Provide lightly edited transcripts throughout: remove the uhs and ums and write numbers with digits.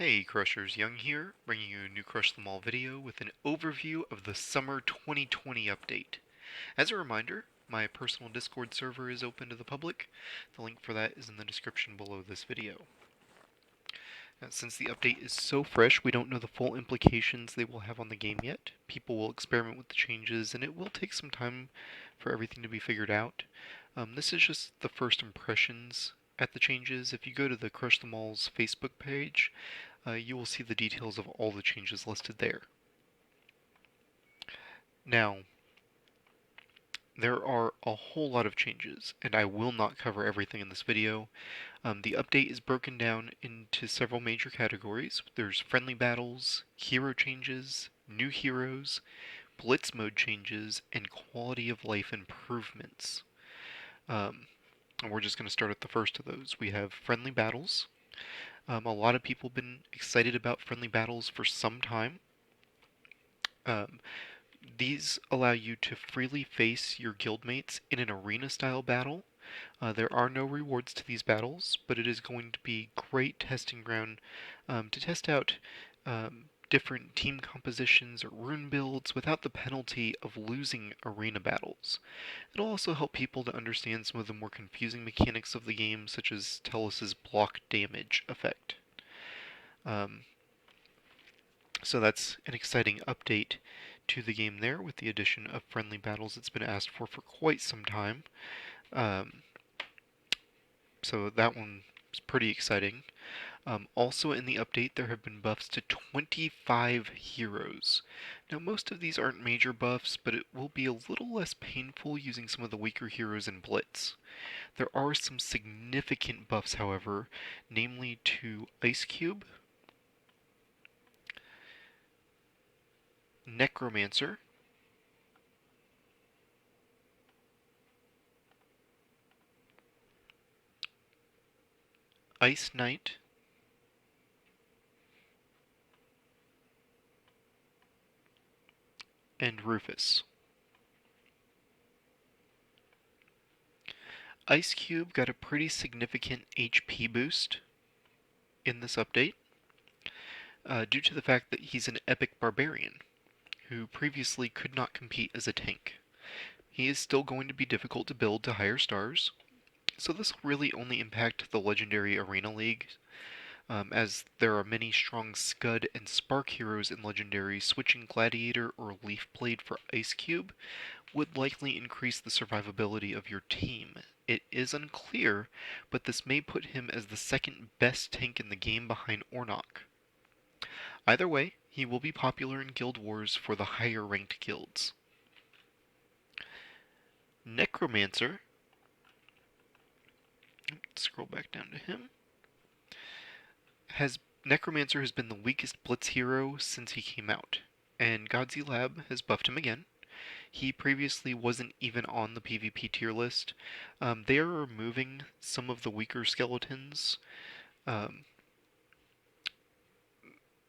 Hey Crushers, Young here, bringing you a new Crush Them All video with an overview of the Summer 2020 update. As a reminder, my personal Discord server is open to the public. The link for that is in the description below this video. Now, since the update is so fresh, we don't know the full implications they will have on the game yet. People will experiment with the changes, and it will take some time for everything to be figured out. This is just the first impressions at the changes. If you go to the Crush Them All's Facebook page, you will see the details of all the changes listed there. Now, there are a whole lot of changes, and I will not cover everything in this video. The update is broken down into several major categories. There's friendly battles, hero changes, new heroes, blitz mode changes, and quality of life improvements. And we're just going to start at the first of those. We have friendly battles. A lot of people have been excited about friendly battles for some time. These allow you to freely face your guildmates in an arena-style battle. There are no rewards to these battles, but it is going to be great testing ground to test out different team compositions or rune builds without the penalty of losing arena battles. It'll also help people to understand some of the more confusing mechanics of the game, such as Telus's block damage effect. So that's an exciting update to the game there with the addition of friendly battles that's been asked for quite some time. So that one is pretty exciting. Also in the update, there have been buffs to 25 heroes. Now, most of these aren't major buffs, but it will be a little less painful using some of the weaker heroes in Blitz. There are some significant buffs, however, namely to Ice Cube, Necromancer, Ice Knight, and Rufus. Ice Cube got a pretty significant HP boost in this update due to the fact that he's an epic barbarian who previously could not compete as a tank. He is still going to be difficult to build to higher stars, so this will really only impact the Legendary Arena League, as there are many strong Scud and Spark heroes in Legendary. Switching Gladiator or Leaf Blade for Ice Cube would likely increase the survivability of your team. It is unclear, but this may put him as the second best tank in the game behind Ornok. Either way, he will be popular in Guild Wars for the higher ranked guilds. Necromancer, scroll back down to him, Necromancer has been the weakest Blitz hero since he came out, and Godsey Lab has buffed him again. He previously wasn't even on the PvP tier list. They are removing some of the weaker skeletons,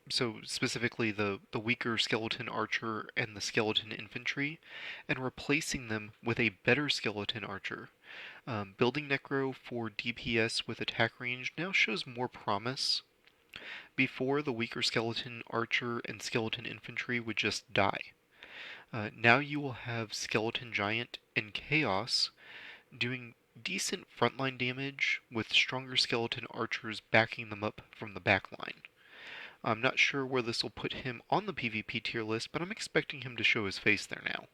so specifically the weaker skeleton archer and the skeleton infantry, and replacing them with a better skeleton archer. Building Necro for DPS with attack range now shows more promise. Before, the weaker skeleton archer and skeleton infantry would just die. Now you will have Skeleton Giant and Chaos doing decent frontline damage with stronger skeleton archers backing them up from the backline. I'm not sure where this will put him on the PvP tier list, but I'm expecting him to show his face there now.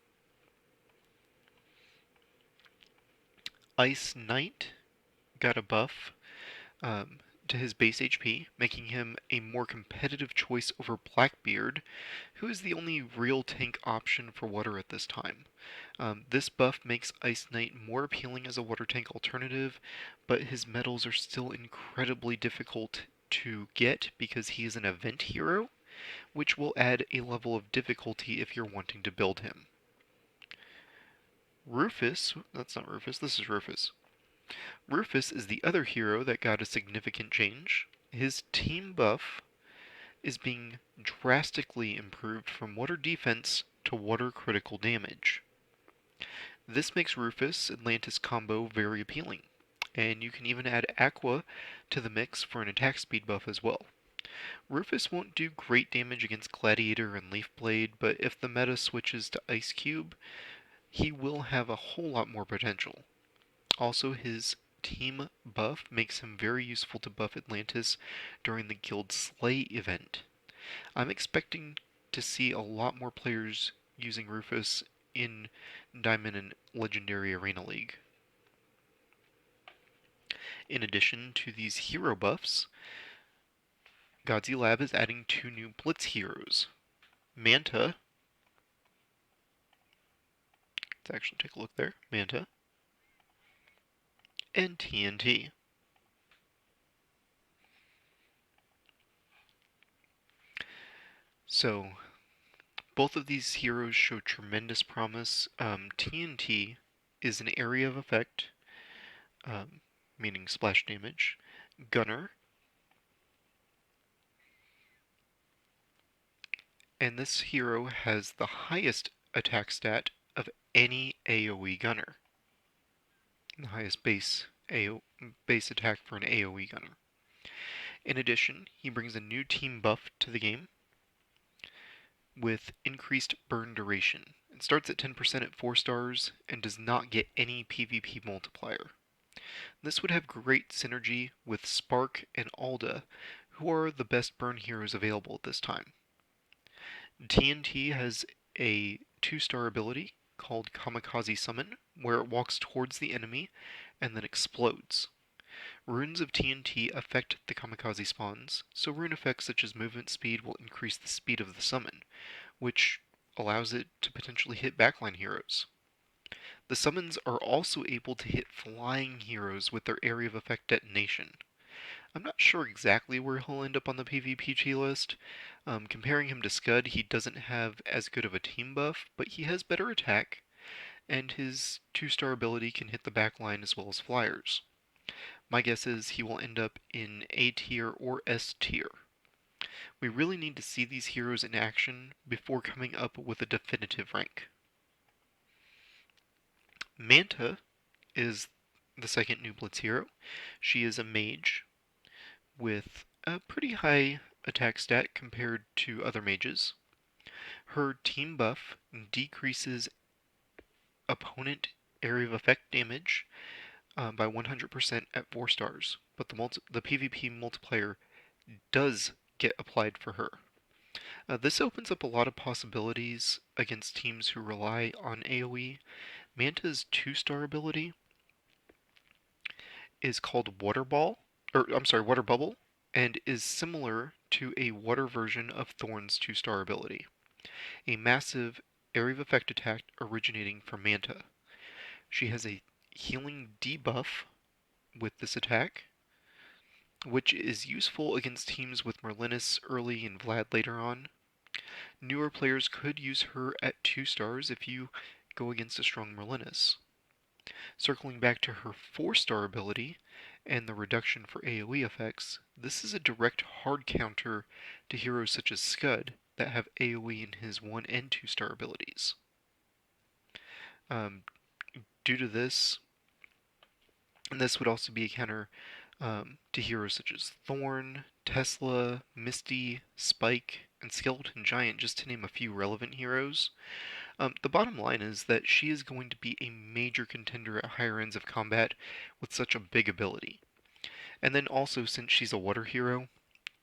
Ice Knight got a buff to his base HP, making him a more competitive choice over Blackbeard, who is the only real tank option for water at this time. This buff makes Ice Knight more appealing as a water tank alternative, but his medals are still incredibly difficult to get because he is an event hero, which will add a level of difficulty if you're wanting to build him. Rufus, that's not Rufus, this is Rufus. Rufus is the other hero that got a significant change. His team buff is being drastically improved from water defense to water critical damage. This makes Rufus Atlantis combo very appealing, and you can even add Aqua to the mix for an attack speed buff as well. Rufus won't do great damage against Gladiator and Leaf Blade, but if the meta switches to Ice Cube, he will have a whole lot more potential. Also, his team buff makes him very useful to buff Atlantis during the Guild Slay event. I'm expecting to see a lot more players using Rufus in Diamond and Legendary Arena League. In addition to these hero buffs, Godzi Lab is adding 2 new Blitz heroes. Manta, let's actually take a look there, Manta, and TNT. So, both of these heroes show tremendous promise. TNT is an area of effect, meaning splash damage. Gunner, and this hero has the highest attack stat of any AoE gunner. The highest base attack for an AoE gunner. In addition, he brings a new team buff to the game with increased burn duration. It starts at 10% at 4 stars and does not get any PvP multiplier. This would have great synergy with Spark and Alda, who are the best burn heroes available at this time. TNT has a 2-star ability called Kamikaze Summon, where it walks towards the enemy and then explodes. Runes of TNT affect the Kamikaze spawns, so rune effects such as movement speed will increase the speed of the summon, which allows it to potentially hit backline heroes. The summons are also able to hit flying heroes with their area of effect detonation. I'm not sure exactly where he'll end up on the PvP list. Comparing him to Scud, he doesn't have as good of a team buff, but he has better attack, and his 2-star ability can hit the backline as well as flyers. My guess is he will end up in A tier or S tier. We really need to see these heroes in action before coming up with a definitive rank. Manta is the second new Blitz hero. She is a mage with a pretty high attack stat compared to other mages. Her team buff decreases opponent area of effect damage by 100% at 4 stars, but the PvP multiplier does get applied for her. This opens up a lot of possibilities against teams who rely on AoE. Manta's 2-star ability is called Water Bubble, and is similar to a water version of Thorn's 2-star ability. A massive area of effect attack originating from Manta. She has a healing debuff with this attack, which is useful against teams with Merlinus early and Vlad later on. Newer players could use her at 2 stars if you go against a strong Merlinus. Circling back to her 4-star ability and the reduction for AoE effects, this is a direct hard counter to heroes such as Scud that have AoE in his 1 and 2-star abilities. Due to this, and this would also be a counter to heroes such as Thorn, Tesla, Misty, Spike, and Skeleton Giant, just to name a few relevant heroes. The bottom line is that she is going to be a major contender at higher ends of combat with such a big ability. And then also, since she's a water hero,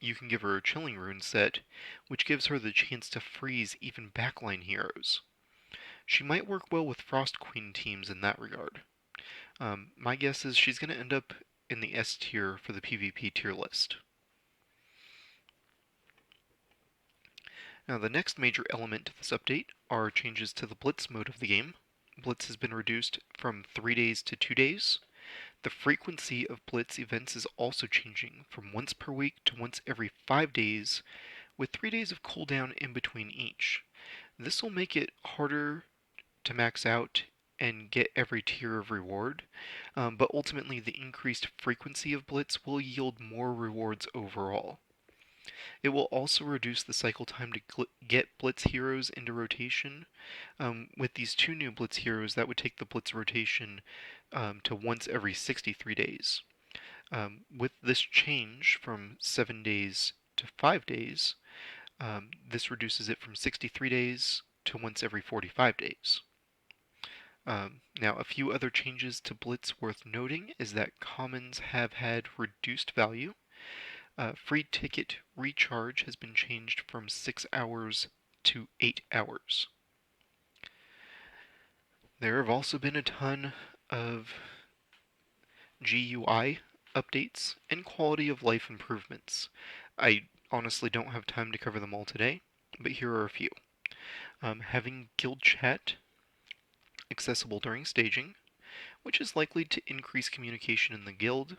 you can give her a Chilling Rune set, which gives her the chance to freeze even backline heroes. She might work well with Frost Queen teams in that regard. My guess is she's going to end up in the S tier for the PvP tier list. Now, the next major element to this update are changes to the Blitz mode of the game. Blitz has been reduced from 3 days to 2 days. The frequency of Blitz events is also changing from once per week to once every 5 days, with 3 days of cooldown in between each. This will make it harder to max out and get every tier of reward, but ultimately the increased frequency of Blitz will yield more rewards overall. It will also reduce the cycle time to get Blitz heroes into rotation. With these 2 new Blitz heroes, that would take the Blitz rotation to once every 63 days. With this change from 7 days to 5 days, this reduces it from 63 days to once every 45 days. Now, a few other changes to Blitz worth noting is that commons have had reduced value. Free ticket recharge has been changed from 6 hours to 8 hours. There have also been a ton of GUI updates and quality of life improvements. I honestly don't have time to cover them all today, but here are a few. Having guild chat accessible during staging, which is likely to increase communication in the guild.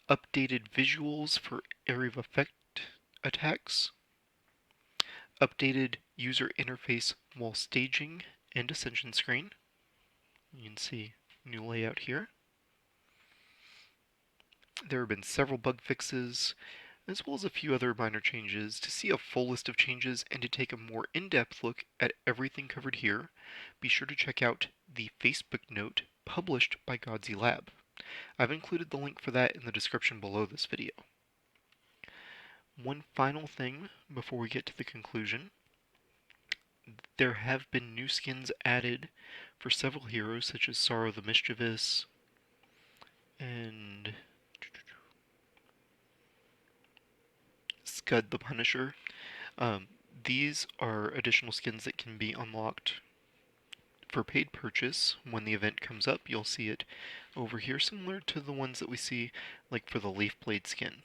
Updated visuals for area of effect attacks. Updated user interface while staging and ascension screen. You can see new layout here. There have been several bug fixes, as well as a few other minor changes. To see a full list of changes and to take a more in-depth look at everything covered here, be sure to check out the Facebook note published by Godzy Lab. I've included the link for that in the description below this video. One final thing before we get to the conclusion. There have been new skins added for several heroes such as Sorrow the Mischievous and Scud the Punisher. These are additional skins that can be unlocked for paid purchase when the event comes up. You'll see it over here, similar to the ones that we see like for the Leaf Blade skin.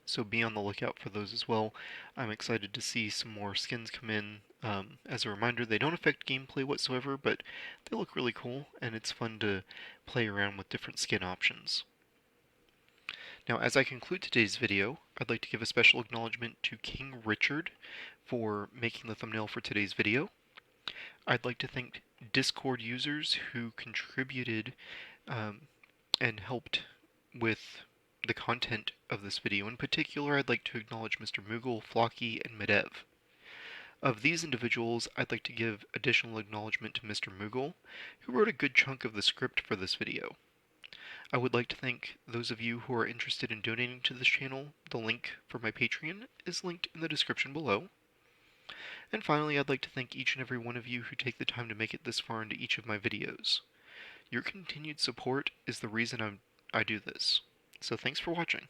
So be on the lookout for those as well. I'm excited to see some more skins come in. As a reminder, they don't affect gameplay whatsoever, but they look really cool, and it's fun to play around with different skin options. Now, as I conclude today's video, I'd like to give a special acknowledgement to King Richard for making the thumbnail for today's video. I'd like to thank Discord users who contributed and helped with the content of this video. In particular, I'd like to acknowledge Mr. Moogle, Flocky, and Medev. Of these individuals, I'd like to give additional acknowledgement to Mr. Moogle, who wrote a good chunk of the script for this video. I would like to thank those of you who are interested in donating to this channel. The link for my Patreon is linked in the description below. And finally, I'd like to thank each and every one of you who take the time to make it this far into each of my videos. Your continued support is the reason I do this. So thanks for watching.